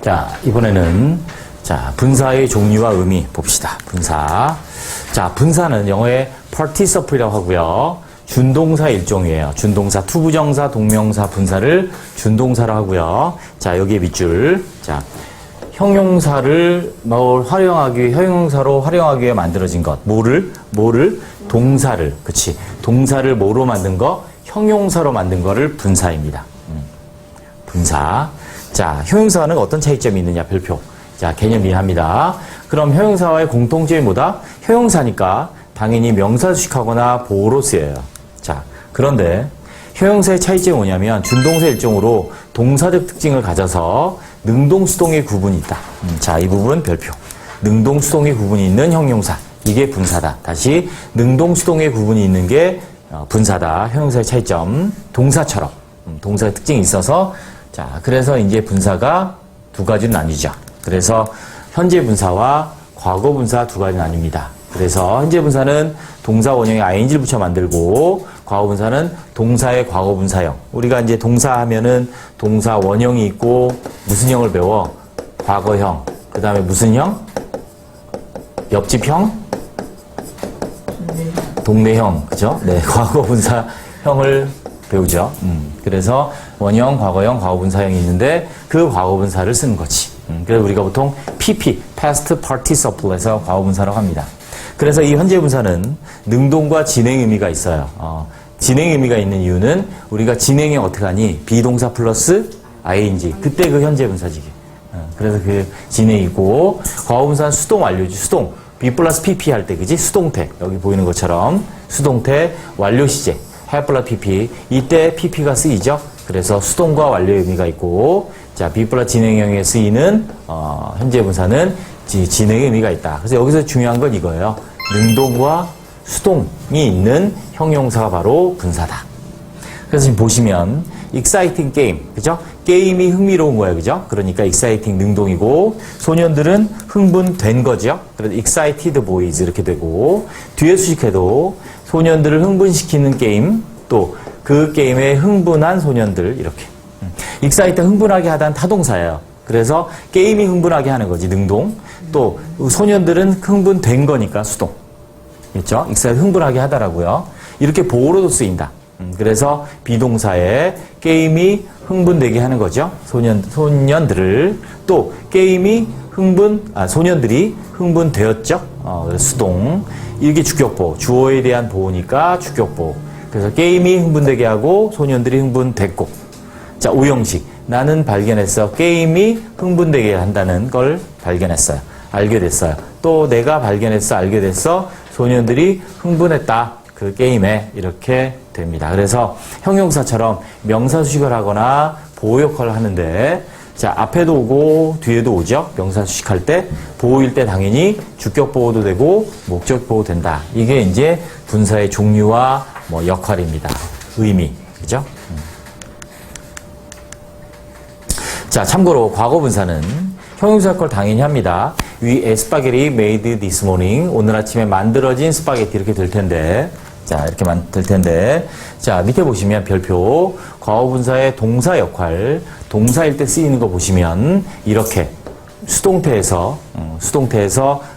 자, 이번에는 분사의 종류와 의미 봅시다. 분사. 자, 분사는 영어의 participle이라고 하고요. 준동사 일종이에요. 준동사, 투부정사, 동명사, 분사를 준동사로 하고요. 자, 여기에 밑줄. 자, 형용사를 형용사로 활용하기 위해 만들어진 것. 뭐를? 동사를. 그치. 동사를 뭐로 만든 거? 형용사로 만든 거를 분사입니다. 분사. 자, 형용사는 어떤 차이점이 있느냐? 별표. 자, 개념 이해합니다. 그럼 형용사와의 공통점이 뭐다? 형용사니까 당연히 명사 수식하거나 보어로 쓰여요. 자, 그런데 형용사의 차이점이 뭐냐면 준동사 일종으로 동사적 특징을 가져서 능동수동의 구분이 있다. 자, 이 부분 별표. 능동수동의 구분이 있는 형용사. 이게 분사다. 다시 능동수동의 구분이 있는 게 분사다. 형용사의 차이점. 동사처럼. 동사의 특징이 있어서 자, 그래서 이제 분사가 두 가지로 나뉘죠. 그래서 현재 분사와 과거 분사 두 가지 나뉩니다. 그래서 현재 분사는 동사 원형에 ing를 붙여 만들고 과거 분사는 동사의 과거 분사형. 우리가 이제 동사 하면은 동사 원형이 있고 무슨 형을 배워? 과거형. 그 다음에 무슨 형? 옆집형? 동네형. 그죠? 네. 과거 분사형을 배우죠. 그래서 원형, 과거형, 과거분사형이 있는데 그 과거분사를 쓰는 거지. 그래서 우리가 보통 PP, Past Participle에서 과거분사라고 합니다. 그래서 이 현재분사는 능동과 진행 의미가 있어요. 진행 의미가 있는 이유는 우리가 진행이 어떻게 하니? 비동사 플러스 ing. 그때 그 현재분사지. 그래서 그 진행이고 과거분사는 수동 완료지. 수동. B 플러스 PP 할 때 그지? 수동태. 여기 보이는 것처럼 수동태 완료 시제. have 플러스 PP. 이때 PP가 쓰이죠. 그래서 수동과 완료의 의미가 있고, 자, be 플러스 진행형에 쓰이는, 현재 분사는 진행의 의미가 있다. 그래서 여기서 중요한 건 이거예요. 능동과 수동이 있는 형용사가 바로 분사다. 그래서 지금 보시면, exciting game. 그죠? 게임이 흥미로운 거예요. 그죠? 그러니까 exciting 능동이고, 소년들은 흥분된 거죠. 그래서 excited boys 이렇게 되고, 뒤에 수식해도 소년들을 흥분시키는 게임, 또 그 게임에 흥분한 소년들, 이렇게. excited 흥분하게 하다는 타동사예요. 그래서 게임이 흥분하게 하는 거지, 능동. 또 소년들은 흥분된 거니까 수동. 그렇죠? excited 흥분하게 하다라고요. 이렇게 보어로도 쓰인다. 그래서 비동사에 게임이 흥분되게 하는 거죠. 소년들을. 또 게임이 소년들이 흥분되었죠. 그래서 수동. 이게 주격보. 주어에 대한 보호니까 주격보. 그래서 게임이 흥분되게 하고 소년들이 흥분됐고. 자, 오형식. 나는 발견했어. 게임이 흥분되게 한다는 걸 발견했어요. 알게 됐어요. 또 내가 발견했어. 알게 됐어. 소년들이 흥분했다. 그 게임에 이렇게 됩니다. 그래서 형용사처럼 명사 수식을 하거나 보호 역할을 하는데 자, 앞에도 오고 뒤에도 오죠. 명사 수식할 때 보호일 때 당연히 주격 보호도 되고 목적 보호 된다. 이게 이제 분사의 종류와 역할입니다. 의미. 그죠? 자, 참고로 과거 분사는 형용사 역할을 당연히 합니다. We ate spaghetti made this morning. 오늘 아침에 만들어진 스파게티 이렇게 될 텐데. 자, 이렇게 될 텐데. 자, 밑에 보시면 별표. 과거분사의 동사 역할. 동사일 때 쓰이는 거 보시면 이렇게 수동태에서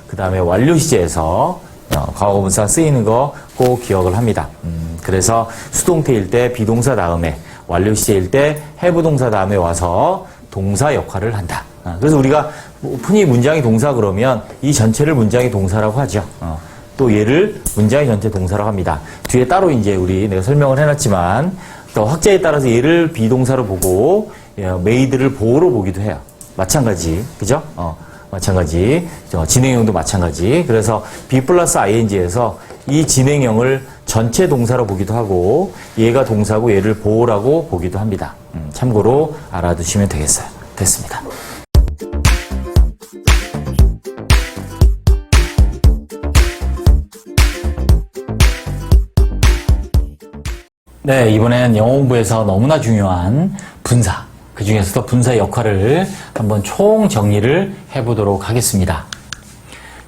그 다음에 완료 시제에서 과거분사 쓰이는 거 꼭 기억을 합니다. 그래서 수동태일 때 비동사 다음에 완료 시제일 때 have 동사 다음에 와서 동사 역할을 한다. 그래서 우리가 흔히 문장이 동사 그러면 이 전체를 문장이 동사라고 하죠. 또 얘를 문장의 전체 동사라고 합니다. 뒤에 따로 이제 내가 설명을 해놨지만 또 학자에 따라서 얘를 비동사로 보고 made를 보호로 보기도 해요. 마찬가지, 그죠? 마찬가지. 진행형도 마찬가지. 그래서 be 플러스 ing에서 이 진행형을 전체 동사로 보기도 하고 얘가 동사고 얘를 보호라고 보기도 합니다. 참고로 알아두시면 되겠어요. 됐습니다. 네, 이번엔 영어 공부에서 너무나 중요한 분사, 그 중에서도 분사의 역할을 한번 총 정리를 해보도록 하겠습니다.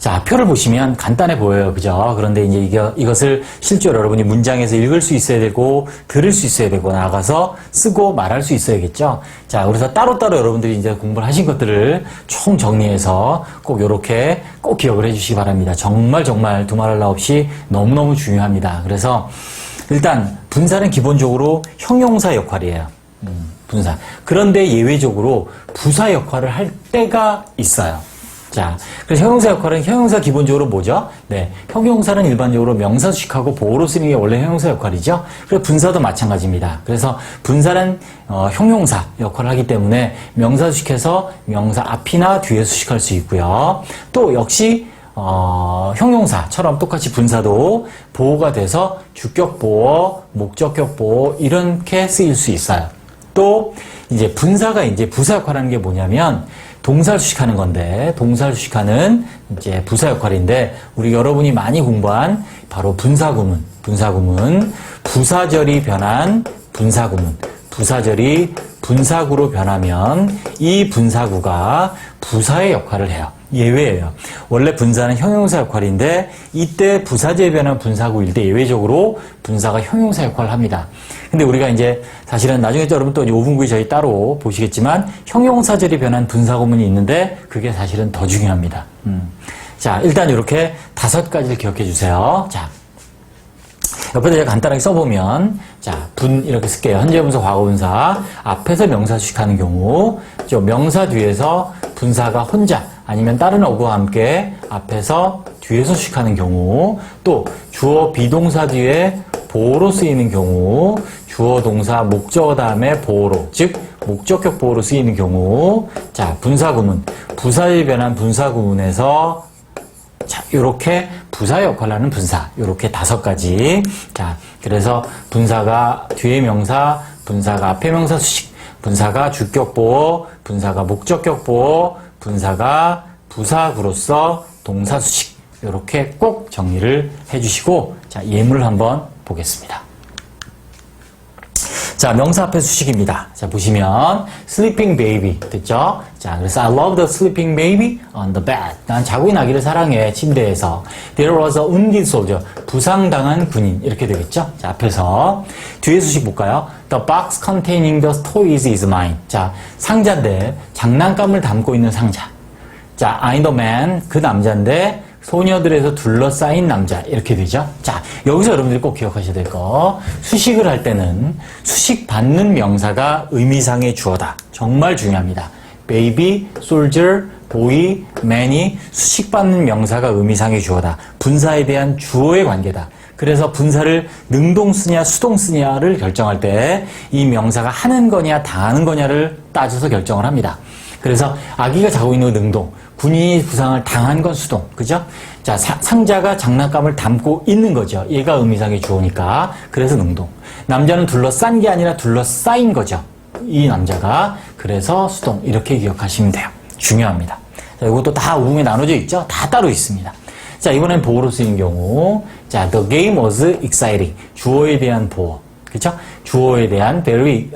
자, 표를 보시면 간단해 보여요. 그죠? 그런데 이제 이것을 실제로 여러분이 문장에서 읽을 수 있어야 되고, 들을 수 있어야 되고, 나가서 쓰고 말할 수 있어야겠죠? 자, 그래서 따로따로 여러분들이 이제 공부를 하신 것들을 총 정리해서 꼭 요렇게 꼭 기억을 해 주시기 바랍니다. 정말 두말할 나 없이 너무너무 중요합니다. 그래서 일단 분사는 기본적으로 형용사 역할이에요. 분사. 그런데 예외적으로 부사 역할을 할 때가 있어요. 자, 그래서 형용사 역할은 형용사 기본적으로 뭐죠? 네, 형용사는 일반적으로 명사 수식하고 보어로 쓰는 게 원래 형용사 역할이죠. 그리고 분사도 마찬가지입니다. 그래서 분사는 형용사 역할을 하기 때문에 명사 수식해서 명사 앞이나 뒤에 수식할 수 있고요. 또 역시 형용사처럼 똑같이 분사도 보어가 돼서 주격 보어, 목적격 보어 이렇게 쓰일 수 있어요. 또 이제 분사가 이제 부사 역할을 하는 게 뭐냐면 동사를 수식하는 건데, 동사를 수식하는 이제 부사 역할인데, 우리 여러분이 많이 공부한 바로 분사구문, 부사절이 변한 분사구문, 부사절이 분사구로 변하면 이 분사구가 부사의 역할을 해요. 예외예요. 원래 분사는 형용사 역할인데 이때 부사절이 변한 분사구일 때 예외적으로 분사가 형용사 역할을 합니다. 근데 우리가 이제 사실은 나중에 또 여러분 또 5분구에 저희 따로 보시겠지만 형용사절이 변한 분사구문이 있는데 그게 사실은 더 중요합니다. 자, 일단 이렇게 5가지를 기억해 주세요. 자, 옆에다 제가 간단하게 써보면, 자, 이렇게 쓸게요. 현재분사, 과거분사. 앞에서 명사 수식하는 경우, 명사 뒤에서 분사가 혼자, 아니면 다른 어구와 함께 앞에서 뒤에서 수식하는 경우, 또 주어 비동사 뒤에 보어로 쓰이는 경우, 주어 동사 목적어 다음에 보어로, 즉 목적격 보어로 쓰이는 경우, 자, 분사구문, 부사절이 변한 분사구문에서 자, 요렇게 부사 역할을 하는 분사, 요렇게 5가지. 자, 그래서 분사가 뒤에 명사, 분사가 앞에 명사 수식, 분사가 주격 보어, 분사가 목적격 보어, 분사가 부사구로서 동사 수식. 요렇게 꼭 정리를 해주시고, 자, 예문을 한번 보겠습니다. 자, 명사 앞에 수식입니다. 자, 보시면 sleeping baby 됐죠? 자, 그래서 I love the sleeping baby on the bed. 난 자고 있는 아기를 사랑해, 침대에서. There was a wounded soldier. 부상당한 군인. 이렇게 되겠죠? 자, 앞에서. 뒤에 수식 볼까요? The box containing the toys is mine. 자, 상자인데 장난감을 담고 있는 상자. 자, I'm the man. 그 남자인데 소녀들에서 둘러싸인 남자 이렇게 되죠. 자, 여기서 여러분들이 꼭 기억하셔야 될 거, 수식을 할 때는 수식받는 명사가 의미상의 주어다. 정말 중요합니다. baby, soldier, boy, man이 수식받는 명사가 의미상의 주어다. 분사에 대한 주어의 관계다. 그래서 분사를 능동 쓰냐 수동 쓰냐를 결정할 때 이 명사가 하는 거냐 당하는 거냐를 따져서 결정을 합니다. 그래서 아기가 자고 있는 건 능동, 군인이 부상을 당한 건 수동, 그죠? 자, 상자가 장난감을 담고 있는 거죠. 얘가 의미상의 주어니까. 그래서 능동. 남자는 둘러싼 게 아니라 둘러싸인 거죠. 이 남자가. 그래서 수동. 이렇게 기억하시면 돼요. 중요합니다. 자, 이것도 다 우궁에 나눠져 있죠? 다 따로 있습니다. 자, 이번엔 보어로 쓰인 경우. 자, the game was exciting. 주어에 대한 보어. 그죠? 주어에 대한 very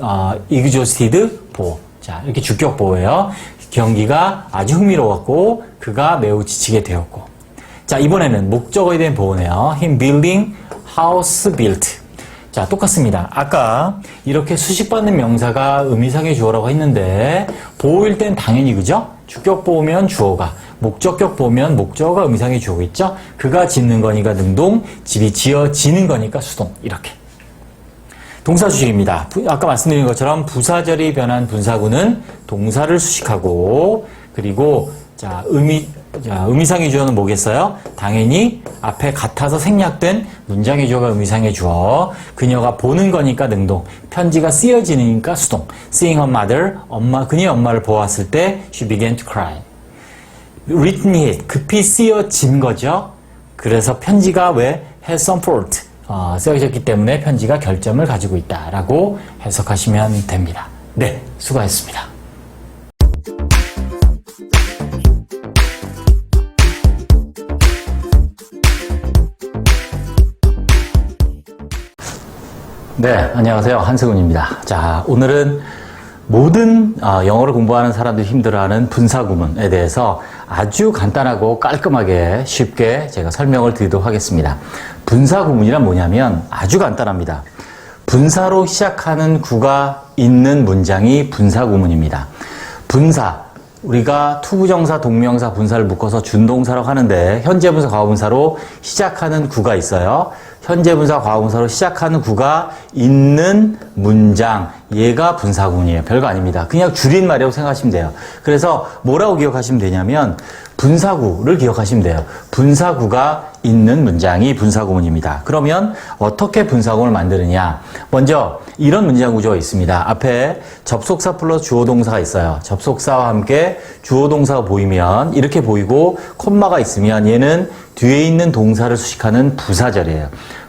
exhausted 보어. 자, 이렇게 주격 보어예요. 경기가 아주 흥미로웠고 그가 매우 지치게 되었고. 자, 이번에는 목적어에 대한 보어네요. him building house built. 자, 똑같습니다. 아까 이렇게 수식받는 명사가 의미상의 주어라고 했는데 보어일 땐 당연히 그죠? 주격 보면 주어가, 목적격 보면 목적어가 의미상의 주어겠죠? 그가 짓는 거니까 능동, 집이 지어지는 거니까 수동. 이렇게. 동사 수식입니다. 아까 말씀드린 것처럼 부사절이 변한 분사구는 동사를 수식하고, 그리고 자, 의미상의 주어는 뭐겠어요? 당연히 앞에 같아서 생략된 문장의 주어가 의미상의 주어. 그녀가 보는 거니까 능동. 편지가 쓰여지니까 수동. Seeing her mother, 그녀의 엄마를 보았을 때 she began to cry. written it, 급히 쓰여진 거죠. 그래서 편지가 왜 has some fault, 쓰여졌기 때문에 편지가 결점을 가지고 있다라고 해석하시면 됩니다. 네, 수고하셨습니다. 네, 안녕하세요. 한승훈입니다. 자, 오늘은 모든 영어를 공부하는 사람들이 힘들어하는 분사구문에 대해서 아주 간단하고 깔끔하게 쉽게 제가 설명을 드리도록 하겠습니다. 분사 구문이란 뭐냐면 아주 간단합니다. 분사로 시작하는 구가 있는 문장이 분사 구문입니다. 분사, 우리가 투부정사, 동명사, 분사를 묶어서 준동사라고 하는데 현재 분사, 과거 분사로 시작하는 구가 있어요. 현재 분사, 과거 분사로 시작하는 구가 있는 문장, 얘가 분사 구문이에요. 별거 아닙니다. 그냥 줄인 말이라고 생각하시면 돼요. 그래서 뭐라고 기억하시면 되냐면 분사구를 기억하시면 돼요. 분사구가 있는 문장이 분사구문입니다. 그러면 어떻게 분사구문을 만드느냐? 먼저 이런 문장 구조가 있습니다. 앞에 접속사 플러스 주어 동사가 있어요. 접속사와 함께 주어 동사가 보이면 이렇게 보이고 콤마가 있으면 얘는 뒤에 있는 동사를 수식하는 부사절이에요.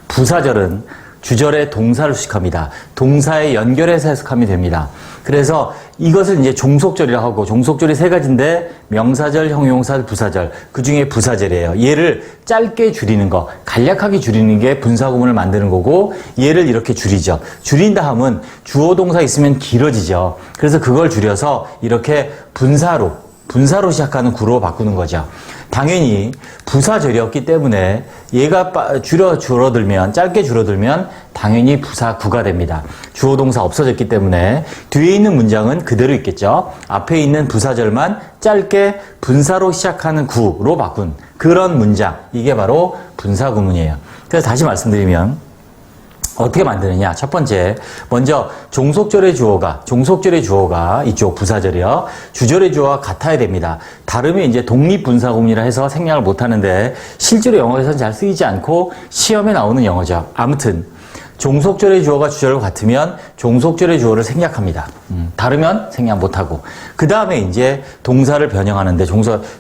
부사절은 주절의 동사를 수식합니다. 동사에 연결해서 해석하면 됩니다. 그래서 이것을 이제 종속절이라고 하고, 종속절이 세 가지인데 명사절, 형용사절, 부사절, 그 중에 부사절이에요. 얘를 짧게 줄이는 거, 간략하게 줄이는 게 분사구문을 만드는 거고, 얘를 이렇게 줄이죠. 줄인다 하면 주어 동사 있으면 길어지죠. 그래서 그걸 줄여서 이렇게 분사로 시작하는 구로 바꾸는 거죠. 당연히 부사절이었기 때문에 얘가 줄어들면, 짧게 줄어들면 당연히 부사구가 됩니다. 주어 동사 없어졌기 때문에 뒤에 있는 문장은 그대로 있겠죠. 앞에 있는 부사절만 짧게 분사로 시작하는 구로 바꾼 그런 문장, 이게 바로 분사구문이에요. 그래서 다시 말씀드리면 어떻게 만드느냐? 첫 번째, 먼저 종속절의 주어가 이쪽 부사절이요. 주절의 주어가 같아야 됩니다. 다르면 이제 독립분사구문이라 해서 생략을 못 하는데 실제로 영어에서는 잘 쓰이지 않고 시험에 나오는 영어죠. 아무튼 종속절의 주어가 주절과 같으면 종속절의 주어를 생략합니다. 다르면 생략 못하고. 그 다음에 이제 동사를 변형하는데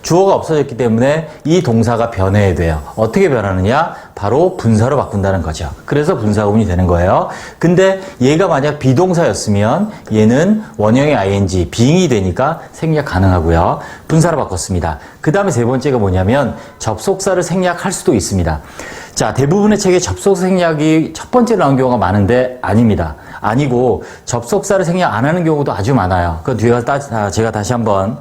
주어가 없어졌기 때문에 이 동사가 변해야 돼요. 어떻게 변하느냐? 바로 분사로 바꾼다는 거죠. 그래서 분사구문이 되는 거예요. 근데 얘가 만약 비동사였으면 얘는 원형의 ing, being이 되니까 생략 가능하고요. 분사로 바꿨습니다. 그 다음에 세 번째가 뭐냐면 접속사를 생략할 수도 있습니다. 자, 대부분의 책에 접속사 생략이 첫 번째로 나온 경우가 많은데 아닙니다. 아니고 접속사를 생략 안 하는 경우도 아주 많아요. 그 뒤에 제가 다시 한번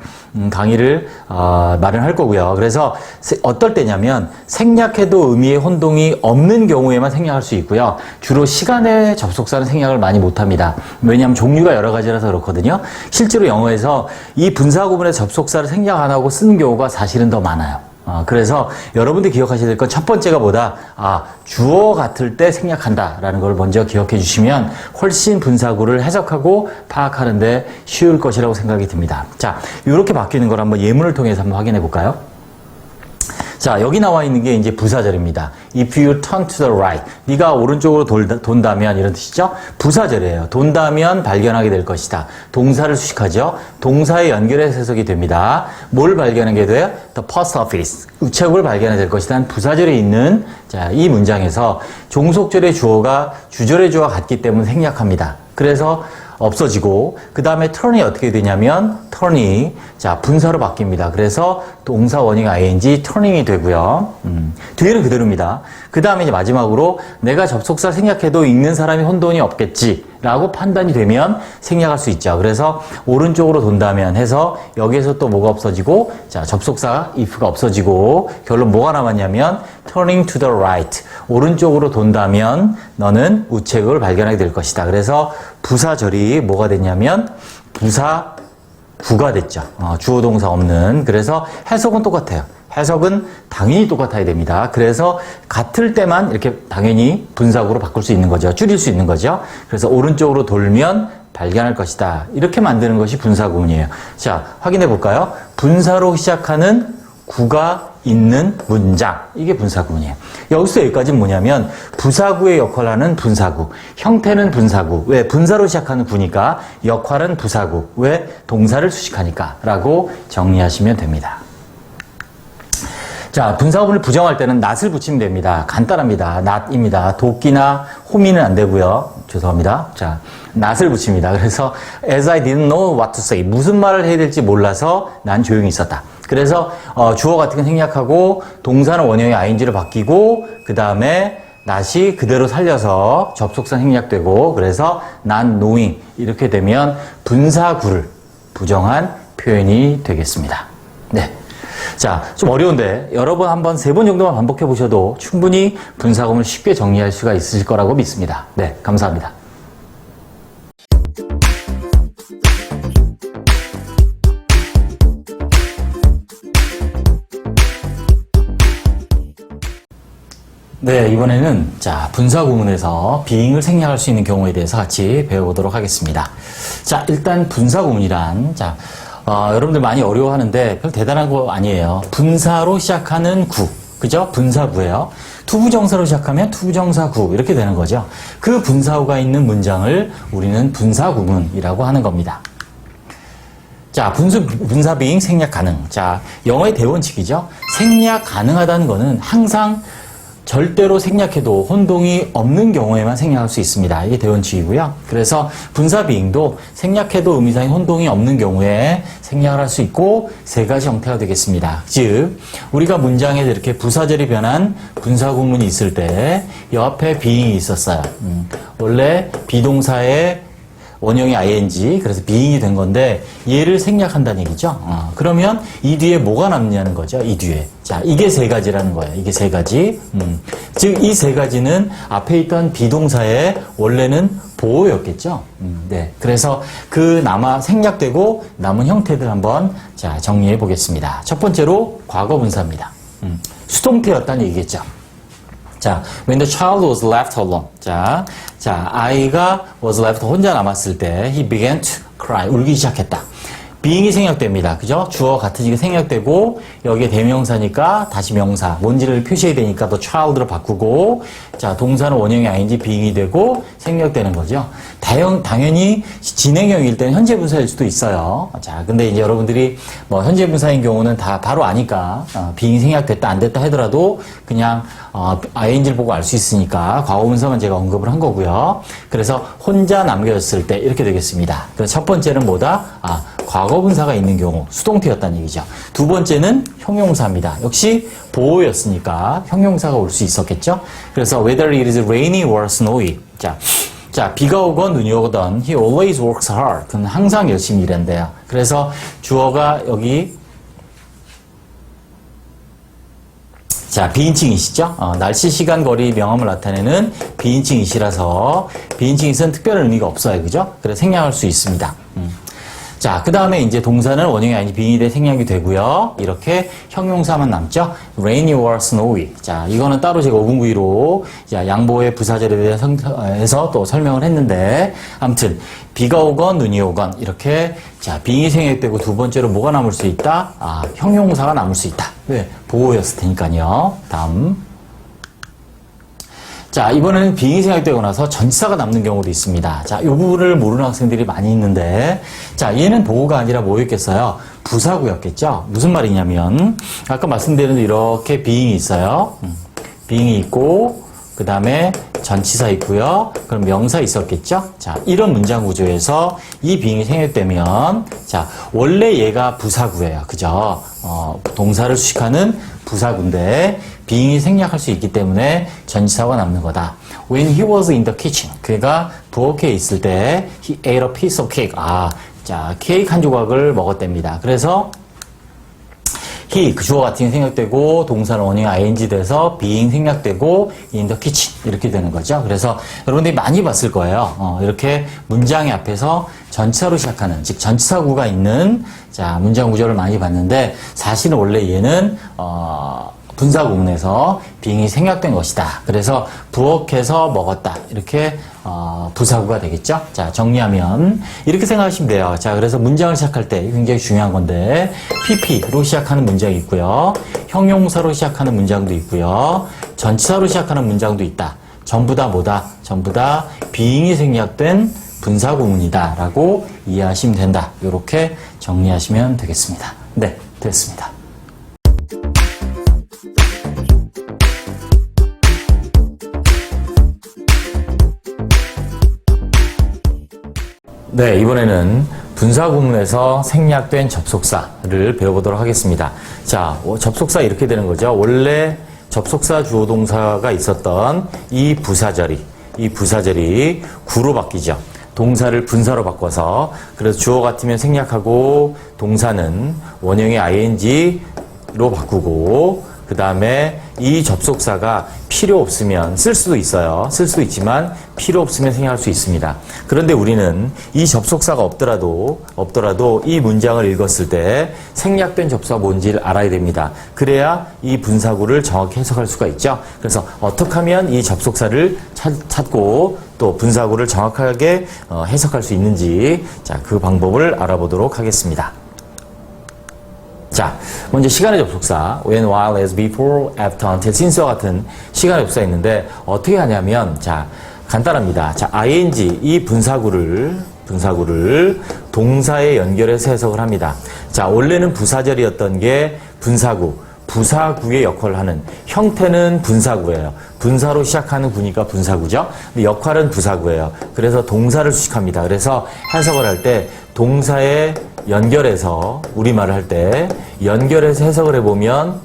강의를 마련할 거고요. 그래서 어떨 때냐면 생략해도 의미의 혼동이 없는 경우에만 생략할 수 있고요. 주로 시간에 접속사는 생략을 많이 못합니다. 왜냐하면 종류가 여러 가지라서 그렇거든요. 실제로 영어에서 이 분사구문의 접속사를 생략 안 하고 쓰는 경우가 사실은 더 많아요. 그래서 여러분들이 기억하셔야 될 건 첫 번째가 뭐다? 주어 같을 때 생략한다라는 걸 먼저 기억해 주시면 훨씬 분사구를 해석하고 파악하는데 쉬울 것이라고 생각이 듭니다. 자, 이렇게 바뀌는 걸 한번 예문을 통해서 한번 확인해 볼까요? 자, 여기 나와 있는 게 이제 부사절입니다. If you turn to the right. 네가 오른쪽으로 돈다면 이런 뜻이죠. 부사절이에요. 돈다면 발견하게 될 것이다. 동사를 수식하죠. 동사에 연결해서 해석이 됩니다. 뭘 발견하게 돼요? The post office. 우체국을 발견하게 될 것이다. 부사절에 있는 자, 이 문장에서 종속절의 주어가 주절의 주어와 같기 때문에 생략합니다. 그래서 없어지고 그 다음에 turn이 어떻게 되냐면 turn이 자 분사로 바뀝니다. 그래서 동사 원형 ing turning이 되고요. 뒤에는 그대로입니다. 그 다음에 이제 마지막으로 내가 접속사 생략해도 읽는 사람이 혼돈이 없겠지 라고 판단이 되면 생략할 수 있죠. 그래서 오른쪽으로 돈다면 해서 여기에서 또 뭐가 없어지고 자 접속사 if가 없어지고 결론 뭐가 남았냐면 turning to the right. 오른쪽으로 돈다면 너는 우체국을 발견하게 될 것이다. 그래서 부사절이 뭐가 됐냐면 부사구가 됐죠. 주어 동사 없는. 그래서 해석은 똑같아요. 해석은 당연히 똑같아야 됩니다. 그래서 같을 때만 이렇게 당연히 분사구로 바꿀 수 있는 거죠. 줄일 수 있는 거죠. 그래서 오른쪽으로 돌면 발견할 것이다. 이렇게 만드는 것이 분사구문이에요. 자, 확인해 볼까요? 분사로 시작하는 구가 있는 문장. 이게 분사구문이에요. 여기서 여기까지는 뭐냐면 부사구의 역할을 하는 분사구. 형태는 분사구. 왜? 분사로 시작하는 구니까 역할은 부사구. 왜? 동사를 수식하니까 라고 정리하시면 됩니다. 자, 분사구문을 부정할 때는 not을 붙이면 됩니다. 간단합니다. not입니다. 도끼나 호미는 안 되고요. 죄송합니다. 자, not을 붙입니다. 그래서 as I didn't know what to say. 무슨 말을 해야 될지 몰라서 난 조용히 있었다. 그래서 주어 같은 건 생략하고 동사는 원형의 ing로 바뀌고 그 다음에 not이 그대로 살려서 접속사 생략되고 그래서 not knowing 이렇게 되면 분사구를 부정한 표현이 되겠습니다. 네. 자, 좀 어려운데 여러 번 한번 3번 정도만 반복해 보셔도 충분히 분사구문을 쉽게 정리할 수가 있으실 거라고 믿습니다. 네, 감사합니다. 네, 이번에는 자, 분사구문에서 being을 생략할 수 있는 경우에 대해서 같이 배워보도록 하겠습니다. 자, 일단 분사구문이란 여러분들 많이 어려워하는데 별 대단한 거 아니에요. 분사로 시작하는 구, 그죠? 분사구예요. 투부정사로 시작하면 투부정사구 이렇게 되는 거죠. 그 분사구가 있는 문장을 우리는 분사구문이라고 하는 겁니다. 자, 분사 being 생략 가능. 자, 영어의 대원칙이죠. 생략 가능하다는 거는 항상 절대로 생략해도 혼동이 없는 경우에만 생략할 수 있습니다. 이게 대원칙이고요. 그래서 분사 being도 생략해도 의미상의 혼동이 없는 경우에 생략을 할 수 있고 3가지 형태가 되겠습니다. 즉, 우리가 문장에 이렇게 부사절이 변한 분사구문이 있을 때 옆에 being이 있었어요. 원래 비동사의 원형이 ing, 그래서 being이 된 건데 얘를 생략한다는 얘기죠. 그러면 이 뒤에 뭐가 남냐는 거죠. 이 뒤에. 자, 이게 3가지라는 거예요. 이게 3가지. 즉, 이 3가지는 앞에 있던 비동사의 원래는 보호였겠죠. 네. 그래서 그 생략되고 남은 형태들 한번 자, 정리해 보겠습니다. 첫 번째로 과거분사입니다. 수동태였다는 얘기겠죠. 자, when the child was left alone. 자, 아이가 was left 혼자 남았을 때 he began to cry. 울기 시작했다. being이 생략됩니다. 그죠? 주어 같은 식이 생략되고 여기에 대명사니까 다시 명사, 뭔지를 표시해야 되니까 더 child로 바꾸고 자, 동사는 원형이 ing, being이 되고 생략되는 거죠. 당연히 진행형일 때는 현재 분사일 수도 있어요. 자, 근데 이제 여러분들이 뭐 현재 분사인 경우는 다 바로 아니까 being이 생략됐다 안 됐다 하더라도 그냥 ing를 보고 알 수 있으니까 과거분사만 제가 언급을 한 거고요. 그래서 혼자 남겨졌을 때 이렇게 되겠습니다. 그래서 첫 번째는 뭐다? 과거분사가 있는 경우 수동태였다는 얘기죠. 두 번째는 형용사입니다. 역시 보호였으니까 형용사가 올 수 있었겠죠. 그래서 whether it is rainy or snowy. 자, 비가 오건 눈이 오건 he always works hard. 그는 항상 열심히 일한대요. 그래서 주어가 여기 자, 비인칭이시죠? 날씨, 시간, 거리, 명암을 나타내는 비인칭이시라서 비인칭이선 특별한 의미가 없어요. 그죠? 그래서 생략할 수 있습니다. 자, 그 다음에 이제 동사는 원형이 아닌 being이 돼 생략이 되고요. 이렇게 형용사만 남죠. rainy or snowy. 자, 이거는 따로 제가 5분 구의로 양보의 부사절에 대해서 또 설명을 했는데 아무튼 비가 오건 눈이 오건 이렇게 자, being이 생략되고 두 번째로 뭐가 남을 수 있다? 형용사가 남을 수 있다. 왜? 보호였을 테니까요. 다음. 자, 이번에는 being이 생략되고 나서 전치사가 남는 경우도 있습니다. 자, 이 부분을 모르는 학생들이 많이 있는데, 자, 얘는 보호가 아니라 뭐였겠어요? 부사구였겠죠? 무슨 말이냐면, 아까 말씀드린 대로 이렇게 being이 있어요. being이 있고, 그 다음에 전치사 있고요. 그럼 명사 있었겠죠? 자, 이런 문장 구조에서 이 being이 생략되면, 자, 원래 얘가 부사구예요. 그죠? 동사를 수식하는 부사구인데, being이 생략할 수 있기 때문에 전치사가 남는 거다. When he was in the kitchen. 그가 부엌에 있을 때 he ate a piece of cake. 자, 케이크 한 조각을 먹었답니다. 그래서 he, 그 주어 같은 게 생략되고 동사는 원형 ing 돼서 being 생략되고 in the kitchen 이렇게 되는 거죠. 그래서 여러분들이 많이 봤을 거예요. 이렇게 문장의 앞에서 전치사로 시작하는, 즉 전치사구가 있는 자, 문장 구조를 많이 봤는데 사실은 원래 얘는 분사구문에서 being이 생략된 것이다. 그래서 부엌에서 먹었다. 이렇게 부사구가 되겠죠. 자, 정리하면 이렇게 생각하시면 돼요. 자, 그래서 문장을 시작할 때 굉장히 중요한 건데 pp로 시작하는 문장이 있고요. 형용사로 시작하는 문장도 있고요. 전치사로 시작하는 문장도 있다. 전부 다 뭐다? 전부 다 being이 생략된 분사구문이다 라고 이해하시면 된다. 이렇게 정리하시면 되겠습니다. 네, 됐습니다. 네, 이번에는 분사구문에서 생략된 접속사를 배워보도록 하겠습니다. 자, 접속사 이렇게 되는 거죠. 원래 접속사 주어 동사가 있었던 이 부사절이 구로 바뀌죠. 동사를 분사로 바꿔서 그래서 주어 같으면 생략하고 동사는 원형의 ing, 바꾸고 그 다음에 이 접속사가 필요 없으면 쓸 수도 있어요. 쓸 수도 있지만 필요 없으면 생략할 수 있습니다. 그런데 우리는 이 접속사가 없더라도 이 문장을 읽었을 때 생략된 접속사가 뭔지를 알아야 됩니다. 그래야 이 분사구를 정확히 해석할 수가 있죠. 그래서 어떻게 하면 이 접속사를 찾고 또 분사구를 정확하게 해석할 수 있는지 자, 그 방법을 알아보도록 하겠습니다. 자, 먼저 시간의 접속사 when, while, as, before, after, until, since와 같은 시간의 접속사 있는데 어떻게 하냐면 자, 간단합니다. 자, ing 이 분사구를 동사에 연결해서 해석을 합니다. 자, 원래는 부사절이었던 게 부사구의 역할을 하는 형태는 분사구예요. 분사로 시작하는 구니까 분사구죠. 근데 역할은 부사구예요. 그래서 동사를 수식합니다. 그래서 해석을 할 때 동사에 연결해서 우리말을 할 때 연결해서 해석을 해보면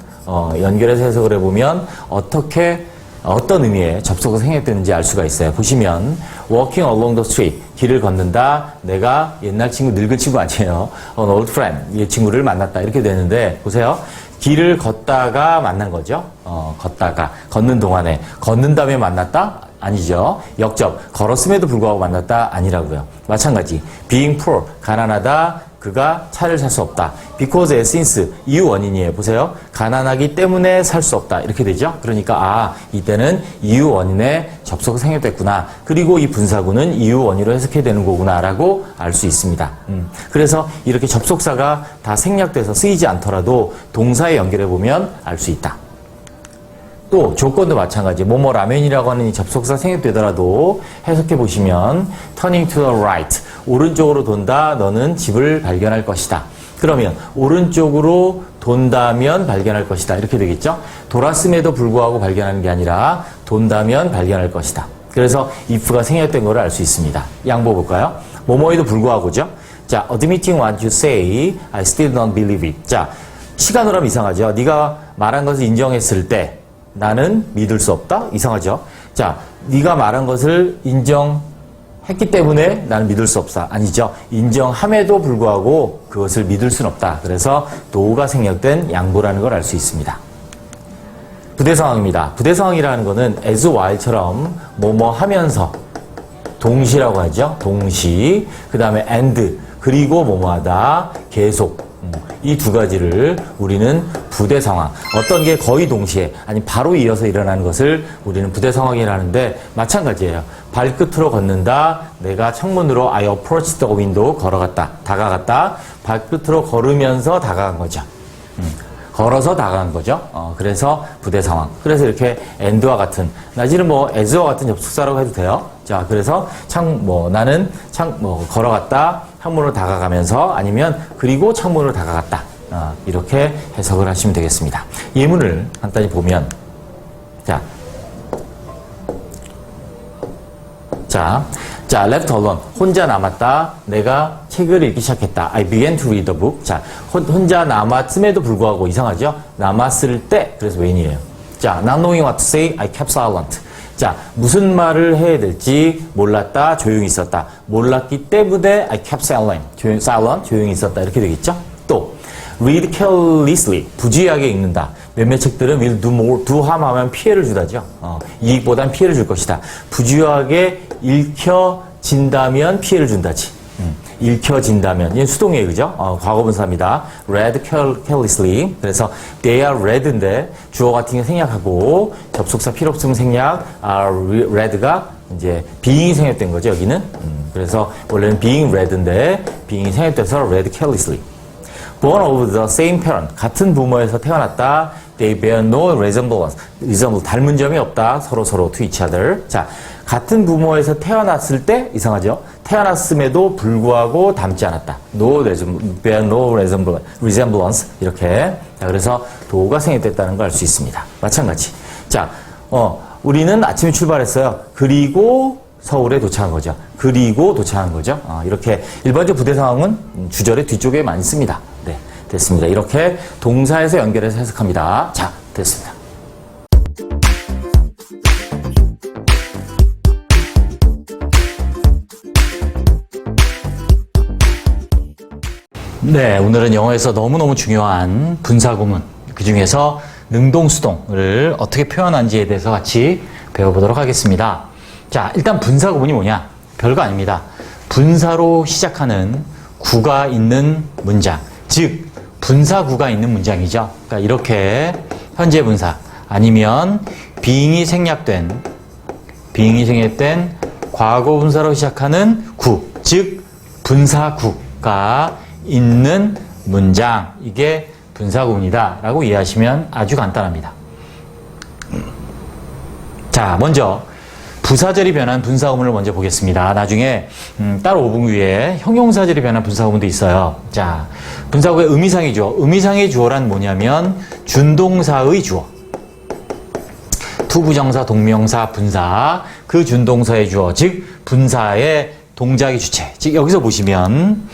어떤 의미의 접속어가 생략되는지 알 수가 있어요. 보시면 walking along the street 길을 걷는다. 내가 옛날 친구 늙은 친구 아니에요. an old friend 이 친구를 만났다 이렇게 되는데 보세요. 길을 걷다가 만난 거죠. 걷는 동안에 걷는 다음에 만났다? 아니죠. 역접 걸었음에도 불구하고 만났다? 아니라고요. 마찬가지 being poor 가난하다. 그가 차를 살 수 없다. because, as, since 이유 원인이에요. 보세요. 가난하기 때문에 살 수 없다. 이렇게 되죠. 그러니까 이때는 이유 원인에 접속이 생략됐구나. 그리고 이 분사구는 이유 원인으로 해석해야 되는 거구나라고 알 수 있습니다. 그래서 이렇게 접속사가 다 생략돼서 쓰이지 않더라도 동사에 연결해 보면 알 수 있다. 또 조건도 마찬가지. 뭐뭐 라면이라고 하는 이 접속사 생략되더라도 해석해 보시면 turning to the right 오른쪽으로 돈다. 너는 집을 발견할 것이다. 그러면 오른쪽으로 돈다면 발견할 것이다. 이렇게 되겠죠? 돌았음에도 불구하고 발견하는 게 아니라 돈다면 발견할 것이다. 그래서 if가 생략된 거를 알 수 있습니다. 양보 볼까요? 뭐뭐에도 불구하고죠. 자, admitting what you say, I still don't believe it. 자, 시간으로 하면 이상하죠. 네가 말한 것을 인정했을 때 나는 믿을 수 없다? 이상하죠? 자, 네가 말한 것을 인정했기 때문에 나는 믿을 수 없다. 아니죠. 인정함에도 불구하고 그것을 믿을 수는 없다. 그래서 do가 생략된 양보라는 걸 알 수 있습니다. 부대 상황입니다. 부대 상황이라는 거는 as, while처럼 뭐뭐 하면서 동시라고 하죠. 동시. 그 다음에 and 그리고 뭐뭐 하다 계속. 이 두 가지를 우리는 부대 상황, 어떤 게 거의 동시에 아니 바로 이어서 일어나는 것을 우리는 부대 상황이라는데 마찬가지예요. 발끝으로 걷는다. 내가 창문으로 I approached the window 다가갔다. 발끝으로 걸으면서 다가간 거죠. 걸어서 다가간 거죠. 그래서 부대 상황. 그래서 이렇게 and와 같은, 나지는 뭐 as와 같은 접속사라고 해도 돼요. 자, 그래서 나는 걸어갔다. 창문으로 다가가면서 아니면 그리고 창문으로 다가갔다. 이렇게 해석을 하시면 되겠습니다. 예문을 간단히 보면, 자, left alone. 혼자 남았다. 내가 책을 읽기 시작했다. I began to read the book. 자, 혼자 남았음에도 불구하고 이상하죠? 남았을 때, 그래서 when이에요. 자, not knowing what to say, I kept silent. 자, 무슨 말을 해야 될지 몰랐다. 조용히 있었다. 몰랐기 때문에 I kept silent. 조용히 있었다. 이렇게 되겠죠? 또, read carelessly. 부주의하게 읽는다. 몇몇 책들은 will do more, do harm 하면 피해를 주다죠. 이익보단 피해를 줄 것이다. 부주의하게 읽혀진다면 피해를 준다지. 읽혀진다면. 이건 수동이에요. 그죠? 과거분사입니다. read carelessly. 그래서 they are read인데 주어 같은 게 생략하고 접속사 필요 없으면 생략, read가 이제 being이 생략된 거죠. 여기는. 그래서 원래는 being read인데 being이 생략돼서 read carelessly. born of the same parent. 같은 부모에서 태어났다. They bear no resemblance. 닮은 점이 없다. 서로 to each other. 자, 같은 부모에서 태어났을 때 이상하죠? 태어났음에도 불구하고 닮지 않았다. bear no resemblance. 이렇게. 자, 그래서 도가 생략됐다는 걸 알 수 있습니다. 마찬가지. 자, 우리는 아침에 출발했어요. 그리고 서울에 도착한 거죠. 이렇게 일반적 부대 상황은 주절의 뒤쪽에 많이 씁니다. 네, 됐습니다. 이렇게 동사에서 연결해서 해석합니다. 자, 됐습니다. 네, 오늘은 영어에서 너무너무 중요한 분사구문, 그 중에서 능동수동을 어떻게 표현한지에 대해서 같이 배워보도록 하겠습니다. 자, 일단 분사 구문이 뭐냐? 별거 아닙니다. 분사로 시작하는 구가 있는 문장, 즉 분사구가 있는 문장이죠. 그러니까 이렇게 현재 분사 아니면 being이 생략된 과거 분사로 시작하는 구, 즉 분사구가 있는 문장, 이게 분사구문이다 라고 이해하시면 아주 간단합니다. 자, 먼저 부사절이 변한 분사구문을 먼저 보겠습니다. 나중에 따로 5분 위에 형용사절이 변한 분사구문도 있어요. 자, 분사구의 의미상의 주어. 의미상의 주어란 뭐냐면 준동사의 주어. 투부정사, 동명사, 분사, 그 준동사의 주어, 즉 분사의 동작의 주체. 즉 여기서 보시면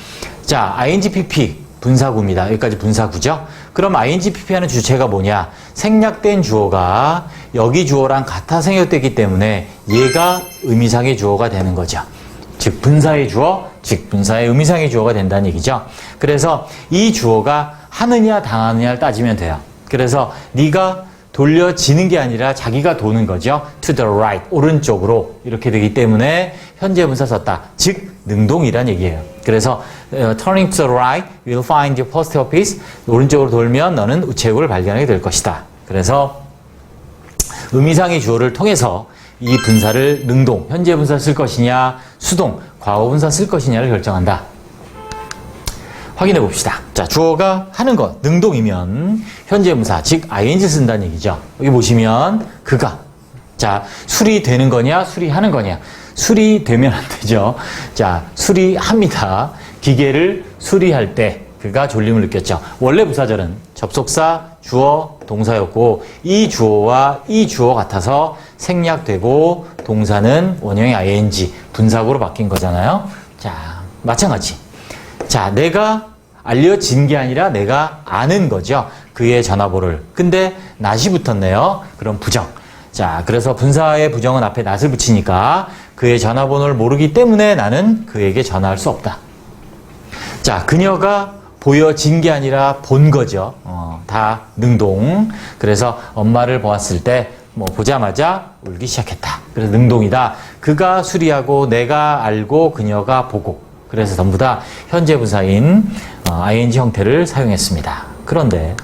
자, INGPP 분사구입니다. 여기까지 분사구죠. 그럼 INGPP 하는 주체가 뭐냐? 생략된 주어가 여기 주어랑 같아 생략되기 때문에 얘가 의미상의 주어가 되는 거죠. 즉 분사의 주어, 즉 분사의 의미상의 주어가 된다는 얘기죠. 그래서 이 주어가 하느냐 당하느냐를 따지면 돼요. 그래서 네가 돌려지는 게 아니라 자기가 도는 거죠. to the right, 오른쪽으로 이렇게 되기 때문에 현재 분사 썼다. 즉 능동이란 얘기예요. 그래서 turning to the right, you'll find your post office. 오른쪽으로 돌면 너는 우체국을 발견하게 될 것이다. 그래서 의미상의 주어를 통해서 이 분사를 능동, 현재 분사 쓸 것이냐, 수동, 과거 분사 쓸 것이냐를 결정한다. 확인해 봅시다. 자, 주어가 하는 것, 능동이면 현재 분사, 즉 ing 쓴다는 얘기죠. 여기 보시면 그가. 자, 수리되는 거냐, 수리하는 거냐. 수리되면 안 되죠. 자, 수리합니다. 기계를 수리할 때 그가 졸림을 느꼈죠. 원래 부사절은 접속사, 주어, 동사였고 이 주어와 이 주어 같아서 생략되고 동사는 원형의 ing, 분사구로 바뀐 거잖아요. 자, 마찬가지. 자, 내가 알려진 게 아니라 내가 아는 거죠. 그의 전화번호를. 근데 낫이 붙었네요. 그럼 부정. 자, 그래서 분사의 부정은 앞에 낫을 붙이니까 그의 전화번호를 모르기 때문에 나는 그에게 전화할 수 없다. 자, 그녀가 보여진 게 아니라 본 거죠. 다 능동. 그래서 엄마를 보았을 때 보자마자 울기 시작했다. 그래서 능동이다. 그가 수리하고 내가 알고 그녀가 보고. 그래서 전부 다 현재 분사인 ing 형태를 사용했습니다. 그런데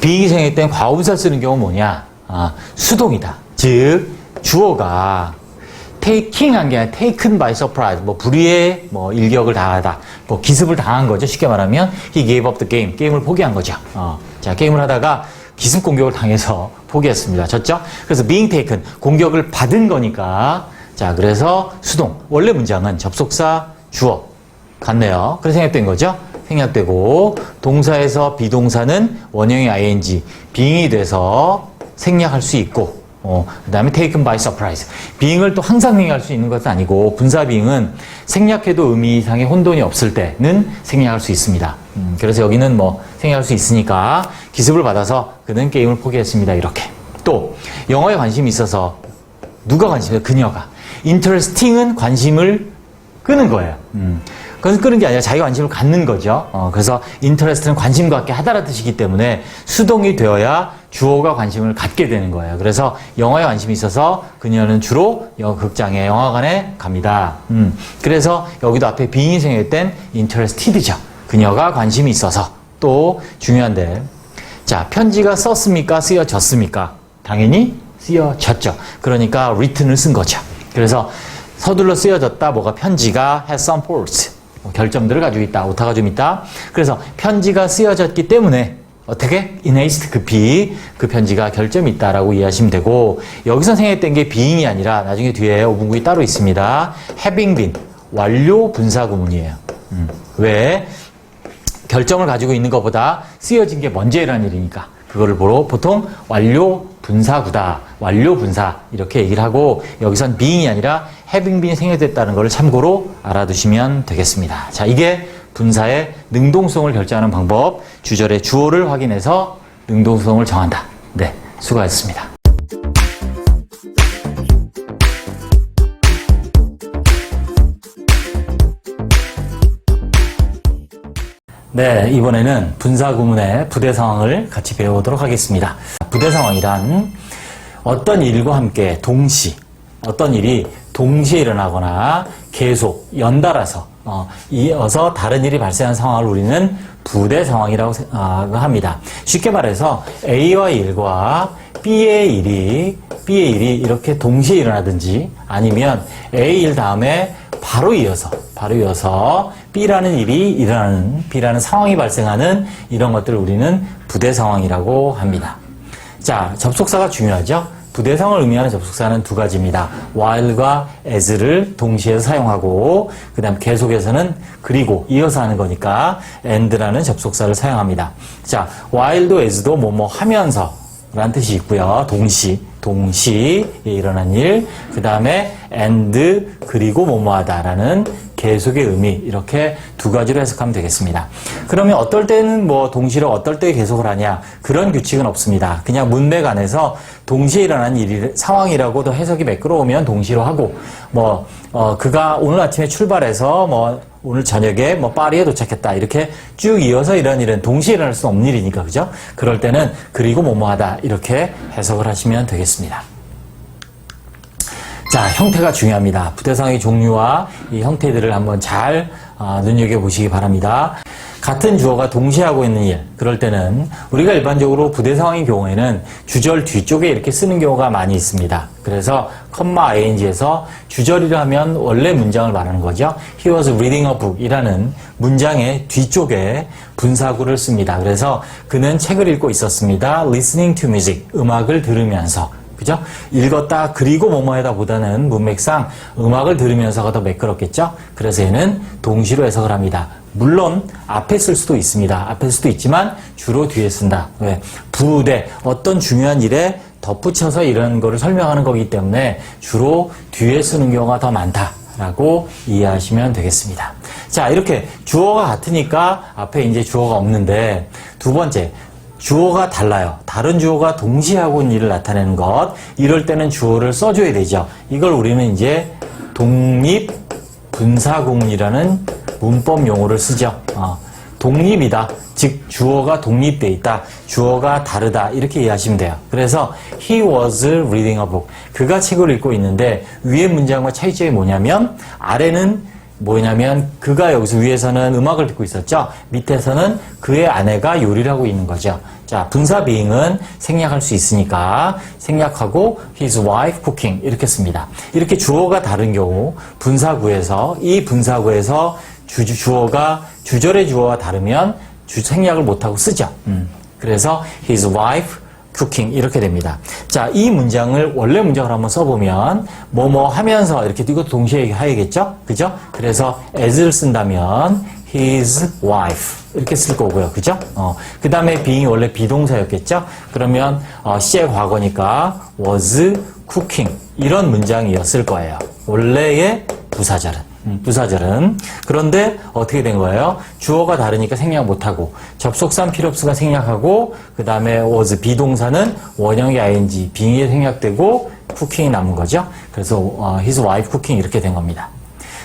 being이 생략된 과거분사 쓰는 경우는 뭐냐? 수동이다. 즉 주어가 taking 한 게 아니라 taken by surprise, 불의의 일격을 당하다, 기습을 당한 거죠. 쉽게 말하면 he gave up the game, 게임을 포기한 거죠. 자, 게임을 하다가 기습 공격을 당해서 포기했습니다. 졌죠? 그래서 being taken, 공격을 받은 거니까. 자, 그래서 수동. 원래 문장은 접속사, 주어 같네요. 그래서 생략된 거죠. 생략되고 동사에서 비동사는 원형의 ing, being이 돼서 생략할 수 있고 그 다음에 taken by surprise. being을 또 항상 생략할 수 있는 것은 아니고 분사 being은 생략해도 의미상의 혼돈이 없을 때는 생략할 수 있습니다. 그래서 여기는 생략할 수 있으니까 기습을 받아서 그는 게임을 포기했습니다. 이렇게. 또 영어에 관심이 있어서 누가 관심이에요? 그녀가. interesting은 관심을 끄는 거예요. 그건 끄는 게 아니라 자기가 관심을 갖는 거죠. 그래서 interest는 관심 갖게 하다라는 뜻이기 때문에 수동이 되어야 주어가 관심을 갖게 되는 거예요. 그래서 영화에 관심이 있어서 그녀는 주로 극장에, 영화관에 갑니다. 그래서 여기도 앞에 being이 생략된 interested죠. 그녀가 관심이 있어서. 또 중요한데, 자, 편지가 썼습니까? 쓰여졌습니까? 당연히 쓰여졌죠. 그러니까 written을 쓴 거죠. 그래서 서둘러 쓰여졌다. 뭐가 편지가 has some force. 결점들을 가지고 있다. 오타가 좀 있다. 그래서 편지가 쓰여졌기 때문에 어떻게? in haste, 급히 그 편지가 결점이 있다라고 이해하시면 되고, 여기서 생략된 게 being이 아니라 나중에 뒤에 5분구이 따로 있습니다. having been, 완료 분사 구문이에요. 왜? 결점을 가지고 있는 것보다 쓰여진 게 먼저 일어난 일이니까. 그거를 보통 완료 분사구다. 완료 분사. 이렇게 얘기를 하고, 여기선 being이 아니라 having been 생략됐다는 걸 참고로 알아두시면 되겠습니다. 자, 이게 분사의 능동성을 결정하는 방법. 주절의 주어를 확인해서 능동성을 정한다. 네, 수고하셨습니다. 네, 이번에는 분사 구문의 부대 상황을 같이 배워보도록 하겠습니다. 부대 상황이란 어떤 일과 함께 동시, 어떤 일이 동시에 일어나거나 계속 연달아서 이어서 다른 일이 발생한 상황을 우리는 부대 상황이라고 합니다. 쉽게 말해서 A와 일과 B의 일이 이렇게 동시에 일어나든지 아니면 A 일 다음에 바로 이어서 B라는 일이 일어나는, B라는 상황이 발생하는 이런 것들을 우리는 부대 상황이라고 합니다. 자, 접속사가 중요하죠? 부대 상황을 의미하는 접속사는 두 가지입니다. while과 as를 동시에 사용하고, 그 다음 계속해서는 그리고 이어서 하는 거니까 and라는 접속사를 사용합니다. 자, while도 as도 뭐뭐 하면서 라는 뜻이 있고요. 동시에 일어난 일, 그 다음에 and 그리고 뭐뭐하다라는 계속의 의미, 이렇게 두 가지로 해석하면 되겠습니다. 그러면 어떨 때는 뭐 동시로 어떨 때 계속을 하냐, 그런 규칙은 없습니다. 그냥 문맥 안에서 동시에 일어난 일, 상황이라고도 해석이 매끄러우면 동시로 하고, 그가 오늘 아침에 출발해서 오늘 저녁에 파리에 도착했다, 이렇게 쭉 이어서 이런 일은 동시에 일어날 수 없는 일이니까, 그죠? 그럴 때는 그리고 뭐뭐하다, 이렇게 해석을 하시면 되겠습니다. 자, 형태가 중요합니다. 부대상의 종류와 이 형태들을 한번 잘 눈여겨보시기 바랍니다. 같은 주어가 동시에 하고 있는 일, 그럴 때는 우리가 일반적으로 부대 상황의 경우에는 주절 뒤쪽에 이렇게 쓰는 경우가 많이 있습니다. 그래서 ing에서 주절이라 하면 원래 문장을 말하는 거죠. He was reading a book 이라는 문장의 뒤쪽에 분사구를 씁니다. 그래서 그는 책을 읽고 있었습니다. listening to music, 음악을 들으면서. 그죠? 읽었다 그리고 뭐뭐하다 보다는 문맥상 음악을 들으면서가 더 매끄럽겠죠? 그래서 얘는 동시로 해석을 합니다. 물론 앞에 쓸 수도 있습니다. 앞에 쓸 수도 있지만 주로 뒤에 쓴다. 왜? 부대, 어떤 중요한 일에 덧붙여서 이런 거를 설명하는 거기 때문에 주로 뒤에 쓰는 경우가 더 많다라고 이해하시면 되겠습니다. 자, 이렇게 주어가 같으니까 앞에 이제 주어가 없는데, 두 번째, 주어가 달라요. 다른 주어가 동시에 하고 있는 일을 나타내는 것. 이럴 때는 주어를 써줘야 되죠. 이걸 우리는 이제 독립분사구문이라는 문법 용어를 쓰죠. 독립이다. 즉 주어가 독립돼 있다. 주어가 다르다. 이렇게 이해하시면 돼요. 그래서 he was reading a book. 그가 책을 읽고 있는데 위의 문장과 차이점이 뭐냐면 아래는 뭐냐면 그가 여기서 위에서는 음악을 듣고 있었죠. 밑에서는 그의 아내가 요리를 하고 있는 거죠. 자, 분사 being은 생략할 수 있으니까 생략하고 his wife cooking 이렇게 씁니다. 이렇게 주어가 다른 경우 분사구에서 이 분사구에서 주어가 주절의 주어와 다르면 생략을 못하고 쓰죠. 그래서 his wife cooking 이렇게 됩니다. 자, 이 문장을 원래 문장을 한번 써보면 뭐뭐 하면서 이렇게 이것도 동시에 해야겠죠? 그죠? 그래서 as를 쓴다면 his wife 이렇게 쓸 거고요. 그죠? 그 다음에 being이 원래 비동사였겠죠? 그러면 시제 과거니까 was cooking 이런 문장이었을 거예요. 원래의 부사절은. 그런데 어떻게 된 거예요? 주어가 다르니까 생략 못하고 접속사는 필요 없으니까 생략하고 그 다음에 was 비동사는 원형의 ing, being이 생략되고 cooking이 남은 거죠. 그래서 his wife cooking 이렇게 된 겁니다.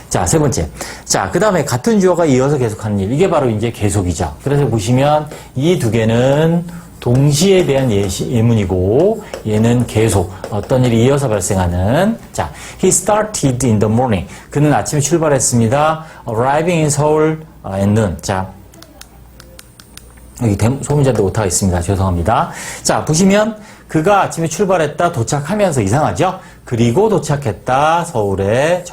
자, 세 번째. 자, 그 다음에 같은 주어가 이어서 계속하는 일. 이게 바로 이제 계속이죠. 그래서 보시면 이 두 개는 동시에 대한 예문이고 얘는 계속 어떤 일이 이어서 발생하는. 자, he started in the morning. 그는 아침에 출발했습니다. arriving in Seoul at noon. 자, 여기 소문자도 오타가 있습니다. 죄송합니다. 자, 보시면 그가 아침에 출발했다 도착하면서 이상하죠? 그리고 도착했다 서울의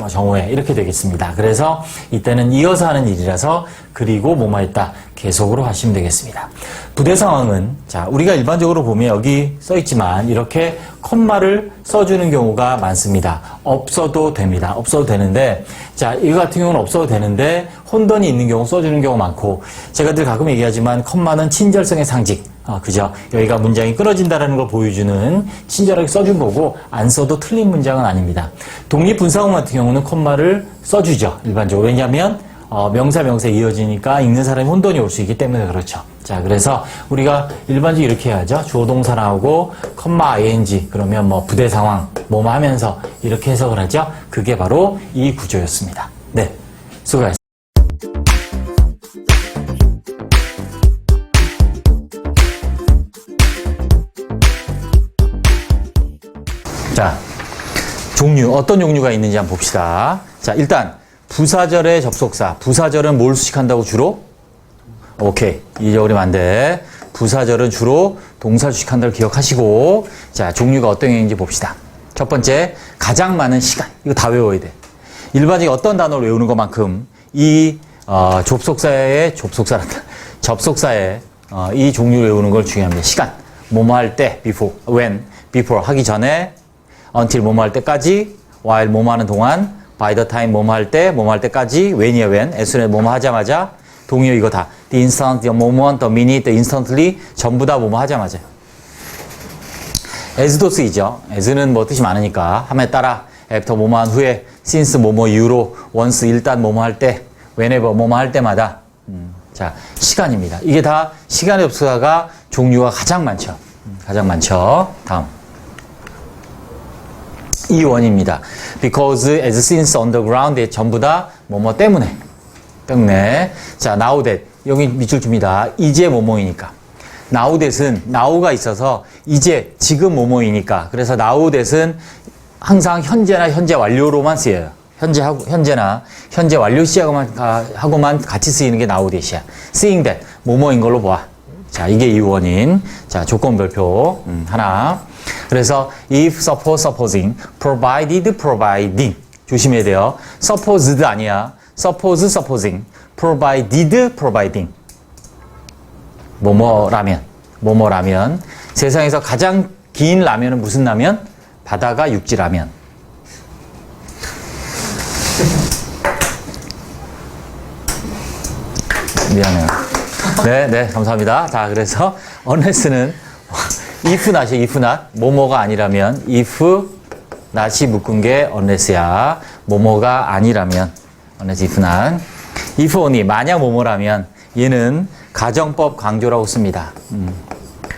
정오에 이렇게 되겠습니다. 그래서 이때는 이어서 하는 일이라서 그리고 뭐뭐 했다 계속으로 하시면 되겠습니다. 부대 상황은 자 우리가 일반적으로 보면 여기 써있지만 이렇게 콤마를 써주는 경우가 많습니다. 없어도 됩니다. 없어도 되는데 자 이거 같은 경우는 없어도 되는데 혼돈이 있는 경우 써주는 경우 많고 제가 늘 가끔 얘기하지만 콤마는 친절성의 상징. 그죠? 여기가 문장이 끊어진다라는 걸 보여주는 친절하게 써준 거고 안 써도 틀린 문장은 아닙니다. 독립분사구문 같은 경우는 콤마를 써주죠. 일반적으로. 왜냐하면 명사 이어지니까 읽는 사람이 혼돈이 올 수 있기 때문에 그렇죠. 자, 그래서 우리가 일반적으로 이렇게 해야죠. 주어 동사 나오고 컴마 ing 그러면 뭐 부대 상황 뭐뭐 하면서 이렇게 해석을 하죠. 그게 바로 이 구조였습니다. 네, 수고하셨습니다. 자, 종류, 어떤 종류가 있는지 한번 봅시다. 자, 일단, 부사절의 접속사. 부사절은 뭘 수식한다고 주로? 오케이. 잊어버리면 안 돼. 부사절은 주로 동사 수식한다고 기억하시고, 자, 종류가 어떤 경우인지 봅시다. 첫 번째, 가장 많은 시간. 이거 다 외워야 돼. 일반적인 어떤 단어를 외우는 것만큼 이 접속사의 이 종류를 외우는 걸 중요합니다. 시간. 뭐뭐 할 때, before, when, before 하기 전에, until 뭐뭐 할 때까지, while 뭐뭐 하는 동안, by the time 뭐뭐 할 때, 뭐뭐 할 때까지, when이야 when, as soon as 뭐뭐 하자마자, 동의어 이거 다. the instant, the moment, the minute, the instantly 전부 다 뭐뭐 하자마자. as도 쓰이죠. as는 뭐 뜻이 많으니까 함에 따라 after 뭐뭐 한 후에 since 뭐뭐 이후로 once 일단 뭐뭐 할 때 whenever 뭐뭐 할 때마다 자 시간입니다. 이게 다 시간의 접속사가 종류가 가장 많죠. 가장 많죠. 다음 이 원입니다. because, as, since, underground 전부 다 뭐뭐 때문에 자 now that 여기 밑줄 줍니다. 이제 뭐뭐이니까 now that은 now가 있어서 이제 지금 뭐뭐이니까 그래서 now that은 항상 현재나 현재 완료로만 쓰여요. 현재나 현재 완료 시하고만 같이 쓰이는 게 now that이야. seeing that 뭐뭐인 걸로 봐. 자 이게 이 원인. 자 조건별표 하나. 그래서 if, suppose, supposing, provided, providing 조심해야 돼요. supposed 아니야. suppose, supposing, provided, providing 뭐뭐라면 세상에서 가장 긴 라면은 무슨 라면? 바다가 육지 라면. 미안해요. 네, 감사합니다. 자, 그래서 unless는 if not이야, if not. 뭐뭐가 아니라면 if not이 묶은 게 unless야. 뭐뭐가 아니라면 unless if not. if only 만약 뭐뭐라면 얘는 가정법 강조라고 씁니다.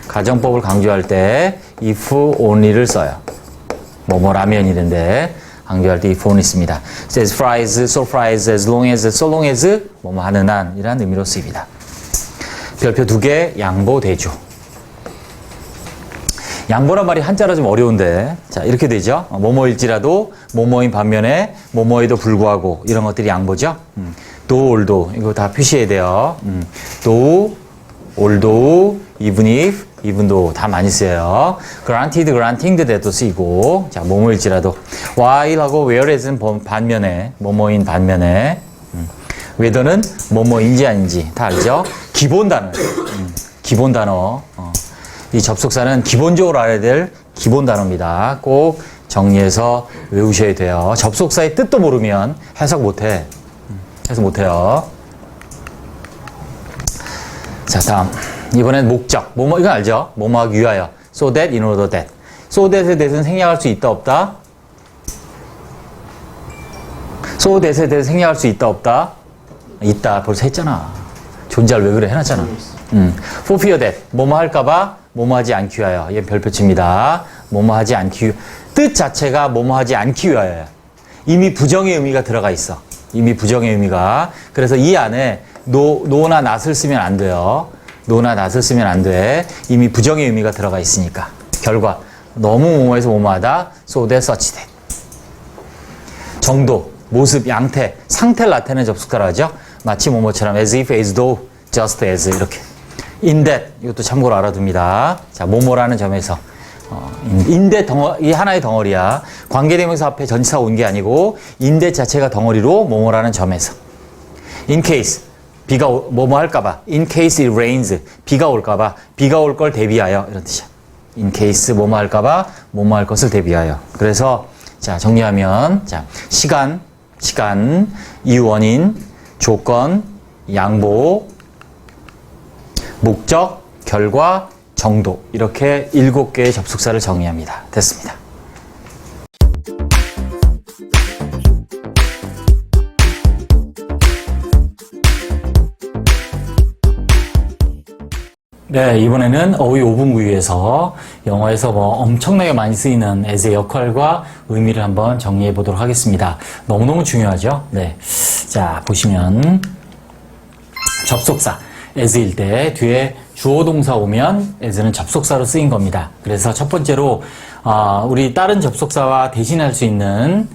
가정법을 강조할 때 if only를 써요. 뭐뭐라면 이런데 강조할 때 if only 씁니다. as far as, so far as, as long as, so long as 뭐뭐 하는 한 이라는 의미로 쓰입니다. 별표 2개 양보대조. 양보란 말이 한자로 좀 어려운데 자 이렇게 되죠. 뭐뭐일지라도 뭐뭐인 반면에 뭐뭐에도 불구하고 이런 것들이 양보죠. though, although 이거 다 표시해야 돼요. though, although, even if, even though 다 많이 쓰여요. granted, granting that도 쓰이고 자 뭐뭐일지라도 while하고 whereas는 반면에 뭐뭐인 반면에 whether는 뭐뭐인지 아닌지 다 알죠. 기본 단어. 기본 단어. 이 접속사는 기본적으로 알아야 될 기본 단어입니다. 꼭 정리해서 외우셔야 돼요. 접속사의 뜻도 모르면 해석 못해. 해석 못해요. 자, 다음. 이번엔 목적. 뭐뭐, 이건 알죠? 뭐뭐하기 위하여. So that, in order that. So that에 대해서는 생략할 수 있다, 없다? So that에 대해서 생략할 수 있다, 없다? 있다. 벌써 했잖아. 존재할 왜 그래? 해놨잖아. For fear that. 뭐뭐 할까봐, 뭐뭐 하지 않기 위하여. 얘 별표칩니다. 뭐뭐 하지 않기 위하여. 뜻 자체가 뭐뭐 하지 않기 위하여야. 이미 부정의 의미가 들어가 있어. 이미 부정의 의미가. 그래서 이 안에 no나 not을 쓰면 안 돼요. no나 not을 쓰면 안 돼. 이미 부정의 의미가 들어가 있으니까. 결과. 너무 뭐뭐해서 뭐뭐하다. So that, such that. 정도, 모습, 양태, 상태를 나타내는 접속사라 하죠. 마치 뭐뭐처럼 as if, as though, just as 이렇게. in that 이것도 참고로 알아둡니다. 자, 뭐뭐라는 점에서 in that 이 하나의 덩어리야. 관계대명사 앞에 전치사 온 게 아니고 in that 자체가 덩어리로 뭐뭐라는 점에서. in case 비가 뭐뭐 할까봐. in case it rains 비가 올까봐. 비가 올 걸 대비하여 이런 뜻이야. in case 뭐뭐 할까봐 뭐뭐 할 것을 대비하여. 그래서 자 정리하면 자 시간, 이유 원인, 조건, 양보, 목적, 결과, 정도 이렇게 7개의 접속사를 정의합니다. 됐습니다. 네, 이번에는 어휘 5분구유에서 영어에서 뭐 엄청나게 많이 쓰이는 as의 역할과 의미를 한번 정리해 보도록 하겠습니다. 너무너무 중요하죠? 네. 자, 보시면 접속사 as일 때 뒤에 주어 동사 오면 as는 접속사로 쓰인 겁니다. 그래서 첫 번째로 우리 다른 접속사와 대신할 수 있는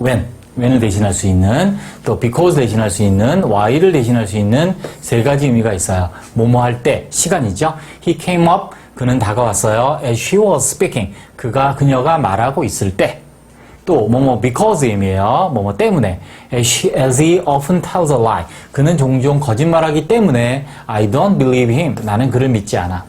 when을 대신할 수 있는, 또 because 대신할 수 있는, why를 대신할 수 있는 세 가지 의미가 있어요. 뭐뭐 할 때, 시간이죠. He came up, 그는 다가왔어요. As she was speaking, 그녀가 말하고 있을 때. 또 뭐뭐 because 의미예요. 뭐뭐 때문에. As he often tells a lie, 그는 종종 거짓말하기 때문에 I don't believe him, 나는 그를 믿지 않아.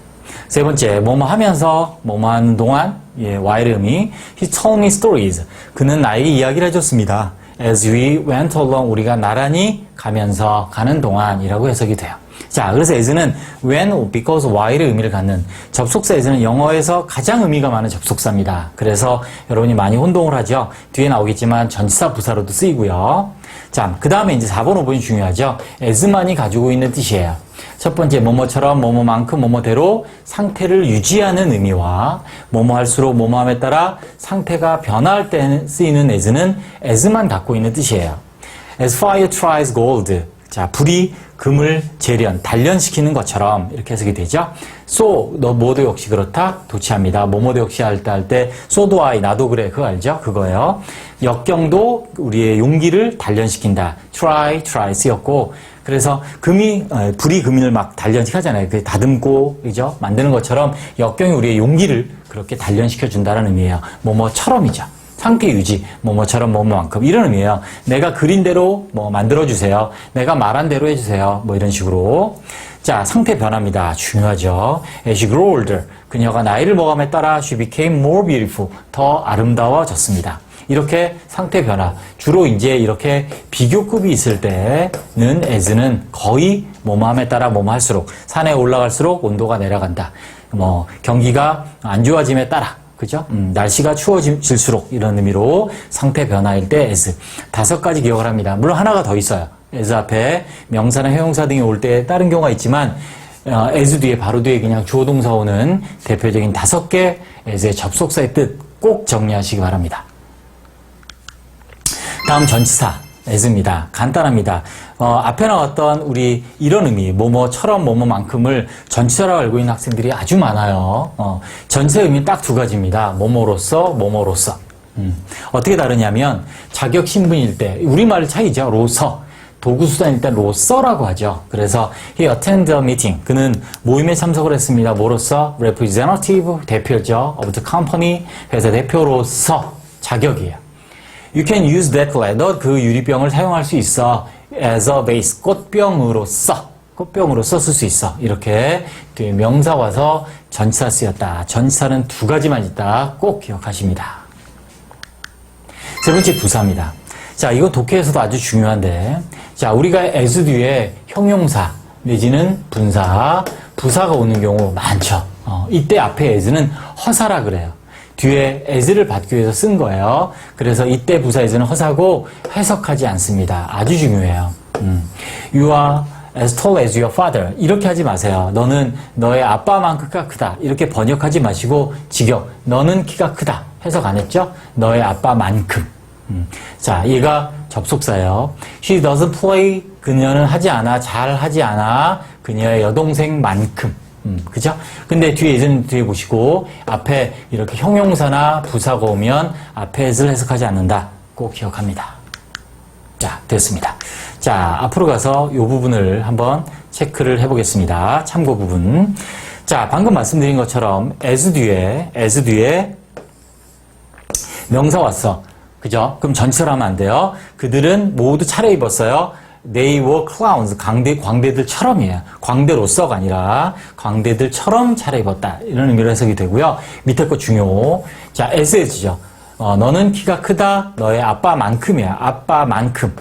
세 번째, 뭐뭐 하면서, 뭐뭐 하는 동안, why의 의미. He told me stories. 그는 나에게 이야기를 해줬습니다. As we went along, 우리가 나란히 가면서, 가는 동안이라고 해석이 돼요. 자, 그래서 as는 when, because, why의 의미를 갖는 접속사 as는 영어에서 가장 의미가 많은 접속사입니다. 그래서 여러분이 많이 혼동을 하죠. 뒤에 나오겠지만 전치사 부사로도 쓰이고요. 자, 그 다음에 이제 4번, 5번이 중요하죠. as만이 가지고 있는 뜻이에요. 첫 번째, 뭐뭐처럼, 뭐뭐만큼, 뭐뭐대로 상태를 유지하는 의미와 뭐뭐 할수록, 뭐뭐함에 따라 상태가 변화할 때 쓰이는 as는 as만 갖고 있는 뜻이에요. As fire tries gold. 자, 불이 금을 단련시키는 것처럼 이렇게 해석이 되죠. So, 너 모두 역시 그렇다? 도치합니다. 뭐뭐도 역시 할 때 so do I, 나도 그래. 그거 알죠? 그거예요. 역경도 우리의 용기를 단련시킨다. try 쓰였고, 그래서 불이 금을 막 단련시키잖아요. 그 다듬고, 그죠? 만드는 것처럼 역경이 우리의 용기를 그렇게 단련시켜준다는 의미예요. 뭐뭐처럼이죠. 상태 유지, 뭐뭐처럼 뭐뭐만큼 이런 의미예요. 내가 그린 대로 뭐 만들어주세요. 내가 말한 대로 해주세요. 뭐 이런 식으로. 자, 상태 변화입니다. 중요하죠. As she grew older, 그녀가 나이를 먹음에 따라 she became more beautiful, 더 아름다워졌습니다. 이렇게 상태 변화, 주로 이제 이렇게 비교급이 있을 때는 as는 거의 뭐뭐함에 따라 뭐뭐 할수록, 산에 올라갈수록 온도가 내려간다. 뭐 경기가 안 좋아짐에 따라, 그죠? 날씨가 추워질수록 이런 의미로 상태 변화일 때 as. 5가지 기억을 합니다. 물론 하나가 더 있어요. as 앞에 명사나 형용사 등이 올 때 다른 경우가 있지만 as 뒤에 바로 뒤에 그냥 주어 동사 오는 대표적인 5개 as의 접속사의 뜻 꼭 정리하시기 바랍니다. 다음 전치사 as입니다. 간단합니다. 앞에 나왔던 우리 이런 의미, 뭐뭐처럼 뭐뭐만큼을 전치사라고 알고 있는 학생들이 아주 많아요. 전치사 의미는 딱 2가지입니다. 뭐뭐로서, 어떻게 다르냐면 자격 신분일 때, 우리말 차이죠. 로서. 도구수단일 때 로서라고 하죠. 그래서 he attended a meeting. 그는 모임에 참석을 했습니다. 뭐로서? representative, 대표죠. of the company, 회사 대표로서 자격이에요. You can use that leather. 그 유리병을 사용할 수 있어. as a vase. 꽃병으로서 쓸 수 있어. 이렇게 뒤에 명사 와서 전치사 쓰였다. 전치사는 2가지만 있다. 꼭 기억하십니다. 세 번째 부사입니다. 자, 이거 독해에서도 아주 중요한데, 자, 우리가 as 뒤에 형용사 내지는 분사, 부사가 오는 경우 많죠. 이때 앞에 as는 허사라 그래요. 뒤에 as를 받기 위해서 쓴 거예요. 그래서 이때 부사 as는 허사고 해석하지 않습니다. 아주 중요해요. You are as tall as your father. 이렇게 하지 마세요. 너는 너의 아빠만큼가 크다. 이렇게 번역하지 마시고 직역. 너는 키가 크다. 해석 안 했죠? 너의 아빠만큼. 자, 얘가 접속사예요. She doesn't play. 그녀는 하지 않아. 잘 하지 않아. 그녀의 여동생만큼. 그죠? 근데 뒤에 보시고, 앞에 이렇게 형용사나 부사가 오면 앞에 as를 해석하지 않는다. 꼭 기억합니다. 자, 됐습니다. 자, 앞으로 가서 이 부분을 한번 체크를 해보겠습니다. 참고 부분. 자, 방금 말씀드린 것처럼 as 뒤에 명사 왔어. 그죠? 그럼 전치사로 하면 안 돼요. 그들은 모두 차려입었어요. They were clowns. 광대들처럼이에요. 광대로서가 아니라 광대들처럼 차려입었다. 이런 의미로 해석이 되고요. 밑에 거 중요. 자, as죠. 너는 키가 크다. 너의 아빠만큼이야. 아빠만큼.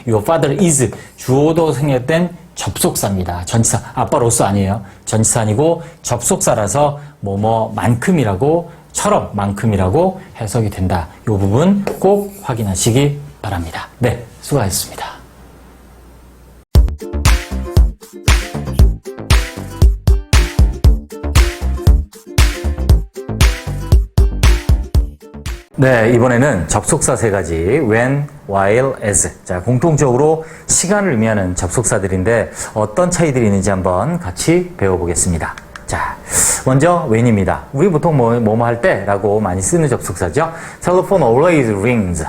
Your father is. 주어도 생략된 접속사입니다. 전치사. 아빠로서 아니에요. 전치사 아니고 접속사라서 만큼이라고 해석이 된다. 이 부분 꼭 확인하시기 바랍니다. 네, 수고하셨습니다. 네, 이번에는 접속사 3가지 when, while, as. 자, 공통적으로 시간을 의미하는 접속사들인데 어떤 차이들이 있는지 한번 같이 배워보겠습니다. 자, 먼저 when입니다. 우리 보통 뭐뭐 할 때라고 많이 쓰는 접속사죠. Telephone always rings.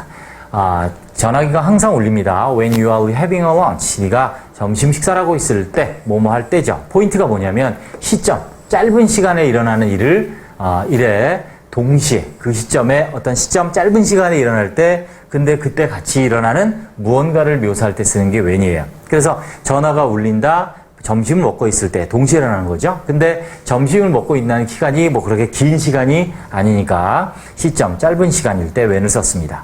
전화기가 항상 울립니다. When you are having a lunch. 네가 점심 식사를 하고 있을 때, 뭐뭐 할 때죠. 포인트가 뭐냐면 시점, 짧은 시간에 일어나는 일에 동시에 그 시점에 어떤 시점 짧은 시간에 일어날 때 근데 그때 같이 일어나는 무언가를 묘사할 때 쓰는 게 when이에요. 그래서 전화가 울린다. 점심을 먹고 있을 때 동시에 일어나는 거죠. 근데 점심을 먹고 있는 기간이 뭐 그렇게 긴 시간이 아니니까 시점 짧은 시간일 때 when을 썼습니다.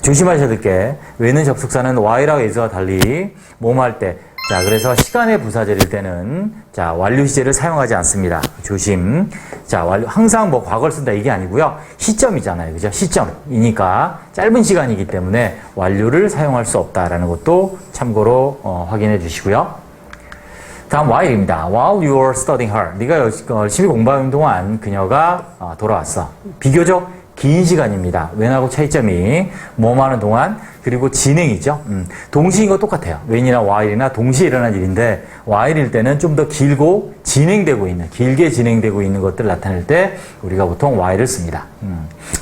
조심하셔야 될 게 when은 접속사는 while하고 as와 달리 뭐뭐 할 때 자, 그래서 시간의 부사절일 때는 자, 완료 시제를 사용하지 않습니다. 조심. 자, 항상 뭐 과거를 쓴다 이게 아니고요. 시점이잖아요. 그죠? 시점이니까 짧은 시간이기 때문에 완료를 사용할 수 없다라는 것도 참고로 확인해 주시고요. 다음 while입니다. While you are studying her. 네가 열심히 공부하는 동안 그녀가 돌아왔어. 비교적 긴 시간입니다. when하고 차이점이 뭐뭐 하는 동안 그리고 진행이죠. 동시인 거 똑같아요. when이나 while이나 동시에 일어난 일인데 while일 때는 좀 더 길고 길게 진행되고 있는 것들을 나타낼 때 우리가 보통 while을 씁니다.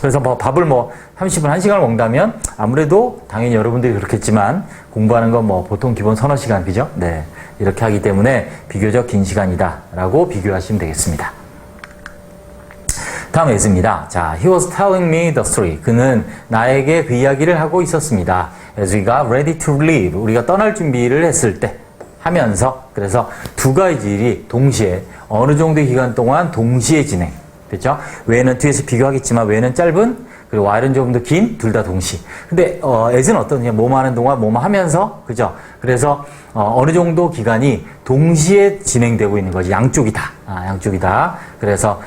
그래서 뭐 밥을 30분, 1시간을 먹는다면 아무래도 당연히 여러분들이 그렇겠지만 공부하는 건 보통 기본 서너 시간, 그죠? 네. 이렇게 하기 때문에 비교적 긴 시간이다 라고 비교하시면 되겠습니다. 다음 as입니다. 자, he was telling me the story. 그는 나에게 그 이야기를 하고 있었습니다. As we got ready to leave. 우리가 떠날 준비를 했을 때 하면서 그래서 두 가지 일이 동시에 어느 정도의 기간 동안 동시에 진행. 됐죠? when은 뒤에서 비교하겠지만 when은 짧은 그리고 while은 조금 더 긴, 둘 다 동시. 근데 as는 어떠냐? 뭐뭐 하는 동안 뭐뭐 하면서 그죠? 그래서 어느 정도 기간이 동시에 진행되고 있는 거지. 양쪽이 다. 양쪽이 다. 그래서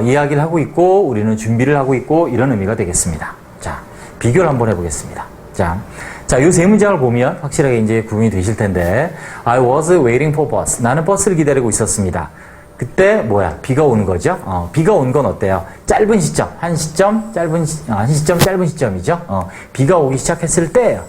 이야기를 하고 있고 우리는 준비를 하고 있고 이런 의미가 되겠습니다. 자, 비교를 한번 해보겠습니다. 자, 이 세 문장을 보면 확실하게 이제 구분이 되실 텐데 I was waiting for bus. 나는 버스를 기다리고 있었습니다. 그때 비가 오는 거죠. 비가 온 건 어때요? 짧은 시점, 한 시점 짧은 시점이죠. 비가 오기 시작했을 때예요.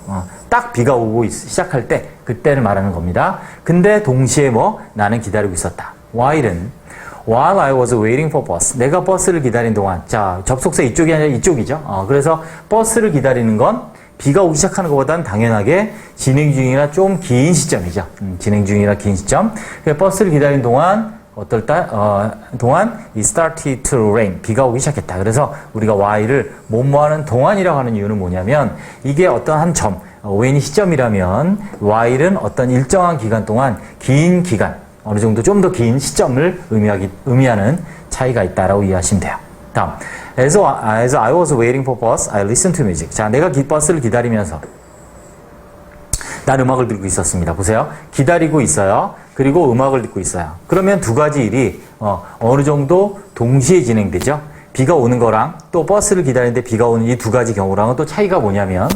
딱 비가 오고 시작할 때 그때를 말하는 겁니다. 근데 동시에 나는 기다리고 있었다. While I was waiting for bus. 내가 버스를 기다린 동안. 자, 접속사 이쪽이 아니라 이쪽이죠. 그래서 버스를 기다리는 건 비가 오기 시작하는 것보다는 당연하게 진행 중이라 좀 긴 시점이죠. 진행 중이라 긴 시점. 버스를 기다린 동안 동안 it started to rain. 비가 오기 시작했다. 그래서 우리가 while을 뭐뭐하는 동안이라고 하는 이유는 뭐냐면 이게 어떤 한 점, when이 시점이라면 while은 어떤 일정한 기간 동안 긴 기간, 어느 정도 좀 더 긴 시점을 의미하는 차이가 있다라고 이해하시면 돼요. 다음, as I was waiting for bus, I listened to music. 자, 내가 버스를 기다리면서 난 음악을 듣고 있었습니다. 보세요. 기다리고 있어요. 그리고 음악을 듣고 있어요. 그러면 두 가지 일이 어느 정도 동시에 진행되죠. 비가 오는 거랑 또 버스를 기다리는데 비가 오는 이 두 가지 경우랑은 또 차이가 뭐냐면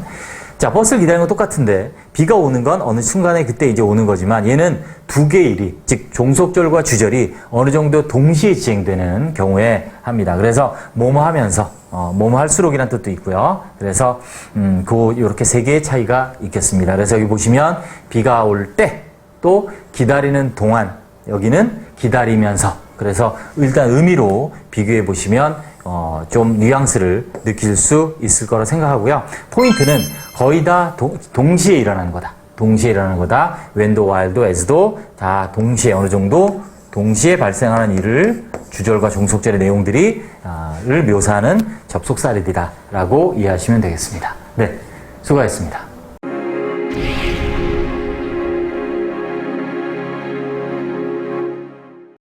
자, 버스를 기다리는 건 똑같은데 비가 오는 건 어느 순간에 그때 이제 오는 거지만 얘는 두 개의 일이 즉 종속절과 주절이 어느 정도 동시에 진행되는 경우에 합니다. 그래서 뭐뭐 하면서 뭐뭐 할수록이라는 뜻도 있고요. 그래서 요렇게 세 개의 차이가 있겠습니다. 그래서 여기 보시면 비가 올 때 또 기다리는 동안 여기는 기다리면서 그래서 일단 의미로 비교해 보시면 좀 뉘앙스를 느낄 수 있을 거라 생각하고요. 포인트는 거의 다 동시에 일어나는 거다. 동시에 일어나는 거다. when도 while도 as도 다 동시에 어느 정도 동시에 발생하는 일을 주절과 종속절의 내용들을 묘사하는 접속사들이다라고 이해하시면 되겠습니다. 네, 수고하셨습니다.